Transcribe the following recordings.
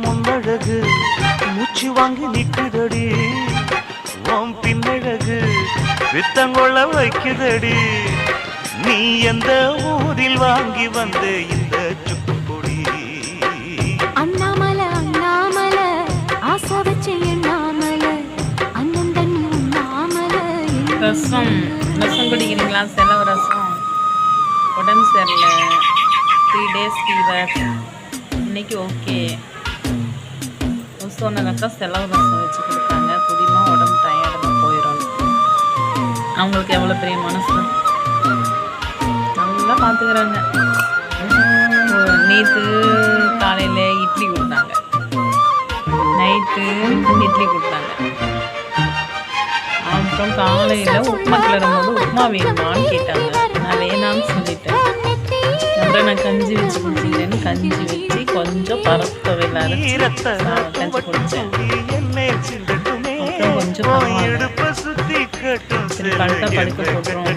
முன்னழகு மூச்சு வாங்கி நிக்குதடி, உன் பின்னழகு வித்தங்கொள்ள வைக்குதடி. நீ எந்த ஊரில் வாங்கி வந்த இந்த சுக்குப்பொடி? அண்ணாமலை அண்ணாமலை ஆசை வச்சு எண்ணாமலை அண்ணன் தண்ணி உண்ணாமலை. ரசம் ரசம் குடிக்கிறீங்களா? செலவு ரசம். உடம்பு சரியில்லை, 3 days ஃபீவர். இன்னைக்கு ஓகே. சொன்னதாக்கா செலவு ரசம் வச்சு கொடுத்தாங்க. குடிமா உடம்பு டயர்டாக தான் போயிடும். அவங்களுக்கு எவ்வளோ பெரிய மனசு, நல்லா பார்த்துக்கிறாங்க. நேற்று காலையில் இட்லி கொடுத்தாங்க, நைட்டு இட்லி கொடுத்தாங்க. அப்புறம் காலையில் உப்புமா கிளறும்போது உப்புமா வேணுமான்னு கேட்டாங்க. நான் வேணான்னு சொல்லிட்டேன். அப்புறம் நான் கஞ்சி வச்சு குடிச்சிக்கிறேன்னு கஞ்சி வச்சு கொஞ்சம் பருப்பு வெள்ளாறு கஞ்சி குடித்தேன். அப்புறம் கொஞ்சம் சரி படுத்தா படுக்க போட்டுரும்.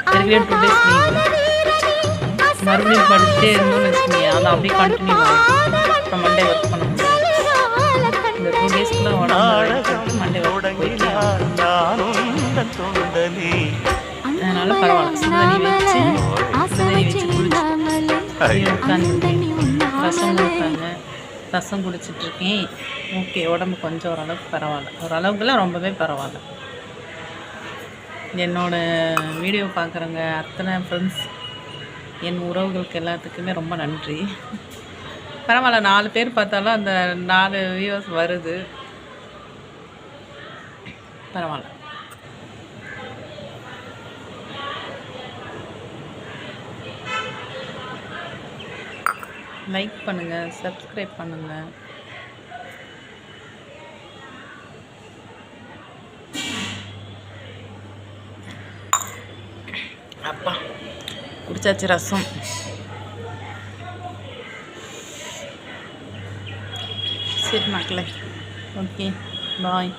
அப்புறம் 2 days லீவு. மறுபடியும் படுத்தே இருந்தோம்னு வச்சுக்கோங்க, அதை அப்படியே கண்டினியூ ஆகிடும். அப்புறம் மண்டே ஒர்க் பண்ண முடியாது. இந்த 2 daysக்குள்ள உடம்பு மண்டே ஒர்க் போயிட்டு அதனால பரவாயில்ல. சுடுதண்ணி வச்சு உட்காந்து ரசம் கொடுத்தாங்க. ரசம் குடிச்சிட்ருக்கேன். ஓகே, உடம்பு கொஞ்சம் ஓரளவுக்கு பரவாயில்ல. ஓரளவுக்குலாம் ரொம்பவே பரவாயில்ல. என்னோடய வீடியோ பார்க்குறவங்க அத்தனை ஃப்ரெண்ட்ஸ், என் உறவுகளுக்கு எல்லாத்துக்குமே ரொம்ப நன்றி. பரவாயில்ல, 4 பேர் பார்த்தாலும் அந்த 4 வியூவர்ஸ் வருது. பரவாயில்ல. லைக் பண்ணுங்கள், சப்ஸ்கிரைப் பண்ணுங்கள். அப்பா குடிச்சாச்சு ரசம். சரி மக்களே, ஓகே, பாய்.